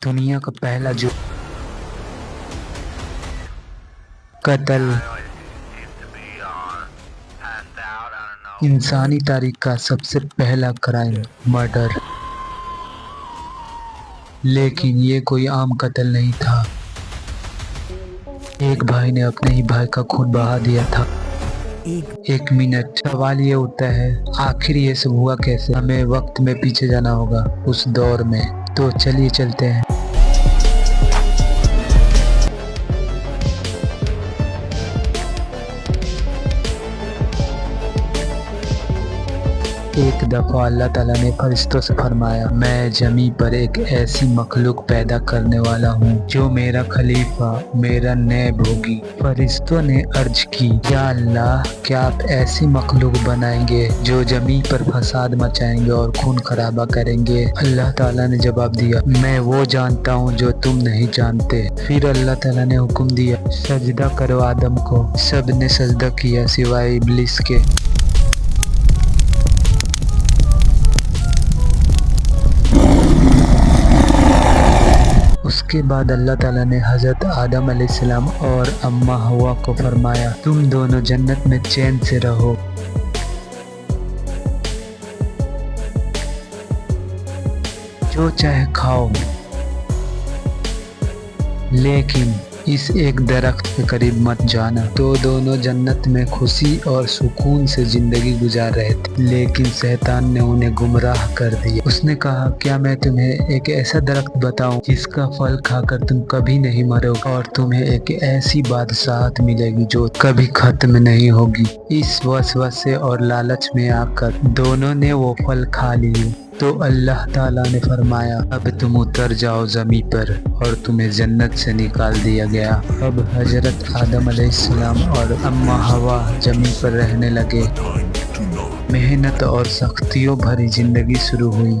दुनिया का पहला जो कत्ल, इंसानी तारीख का सबसे पहला क्राइम, मर्डर। लेकिन ये कोई आम कत्ल नहीं था। एक भाई ने अपने ही भाई का खून बहा दिया था। एक मिनट, सवाल ये उठता है, आखिर ये सब हुआ कैसे? हमें वक्त में पीछे जाना होगा, उस दौर में। तो चलिए चलते हैं। एक दफा अल्लाह ताला ने फरिश्तों से फरमाया, मैं जमी पर एक ऐसी मखलूक पैदा करने वाला हूँ जो मेरा खलीफा, मेरा नैब होगी। फरिश्तों ने अर्ज की, या अल्लाह, क्या आप ऐसी मखलूक बनाएंगे जो जमी पर फसाद मचाएंगे और खून खराबा करेंगे? अल्लाह ताला ने जवाब दिया, मैं वो जानता हूँ जो तुम नहीं जानते। फिर अल्लाह ताला ने हुक्म दिया, सजदा करो आदम को। सब ने सजदा किया सिवाय इब्लिस के। उसके बाद अल्लाह ताला ने हज़रत आदम अलैहिस्सलाम और अम्मा हवा को फरमाया, तुम दोनों जन्नत में चैन से रहो। जो चाहे खाओ, लेकिन इस एक दरख्त के करीब मत जाना। तो दोनों जन्नत में खुशी और सुकून से जिंदगी गुजार रहे थे, लेकिन शैतान ने उन्हें गुमराह कर दिया। उसने कहा, क्या मैं तुम्हें एक ऐसा दरख्त बताऊं जिसका फल खाकर तुम कभी नहीं मरोगे और तुम्हें एक ऐसी बादशाहत मिलेगी जो कभी खत्म नहीं होगी। इस वसवसे और लालच में आकर दोनों ने वो फल खा लिए। तो अल्लाह ताला ने फरमाया, अब तुम उतर जाओ ज़मीन पर, और तुम्हें जन्नत से निकाल दिया गया। अब हजरत आदम अलैहिस्सलाम और अम्मा हवा ज़मीन पर रहने लगे। मेहनत और सख्तियों भरी जिंदगी शुरू हुई।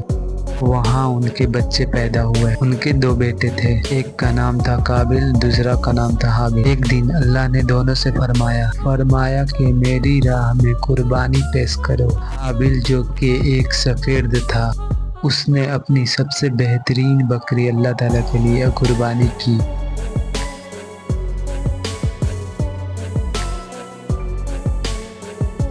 वहाँ उनके बच्चे पैदा हुए। उनके दो बेटे थे, एक का नाम था काबिल, दूसरा का नाम था हाबिल। एक दिन अल्लाह ने दोनों से फरमाया कि मेरी राह में कुर्बानी पेश करो। हाबिल जो कि एक सफेद था, उसने अपनी सबसे बेहतरीन बकरी अल्लाह ताला के लिए कुर्बानी की।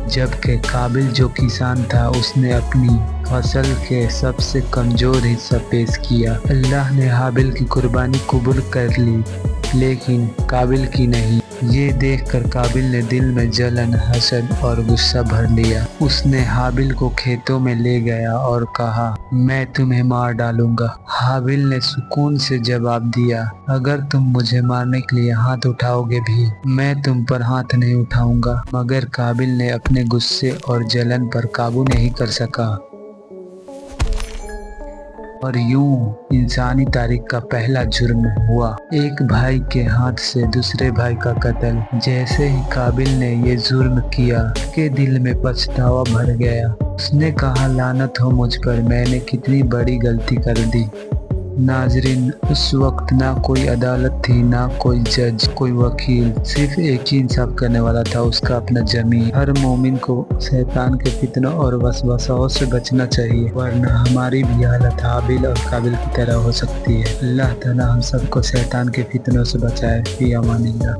जबकि काबिल जो किसान था, उसने अपनी फसल के सबसे कमजोर हिस्सा पेश किया। अल्लाह ने हाबिल की कुर्बानी कबूल कर ली, लेकिन काबिल की नहीं। ये देखकर काबिल ने दिल में जलन, हसद और गुस्सा भर लिया। उसने हाबिल को खेतों में ले गया और कहा, मैं तुम्हें मार डालूंगा। हाबिल ने सुकून से जवाब दिया, अगर तुम मुझे मारने के लिए हाथ उठाओगे भी, मैं तुम पर हाथ नहीं उठाऊंगा। मगर काबिल ने अपने गुस्से और जलन पर काबू नहीं कर सका, और यूं इंसानी तारीख का पहला जुर्म हुआ, एक भाई के हाथ से दूसरे भाई का कत्ल। जैसे ही काबिल ने ये जुर्म किया, उसके दिल में पछतावा भर गया। उसने कहा, लानत हो मुझ पर, मैंने कितनी बड़ी गलती कर दी। नाजरीन, उस वक्त ना कोई अदालत थी, ना कोई जज, कोई वकील, सिर्फ एक ही इंसाफ करने वाला था, उसका अपना जमीन। हर मोमिन को शैतान के फितनों और वसवसाओं से बचना चाहिए, वरना हमारी भी हालत हाबिल और काबिल की तरह हो सकती है। अल्लाह ताला हम सबको शैतान के फितनों से बचाए। फी अमानिल्लाह।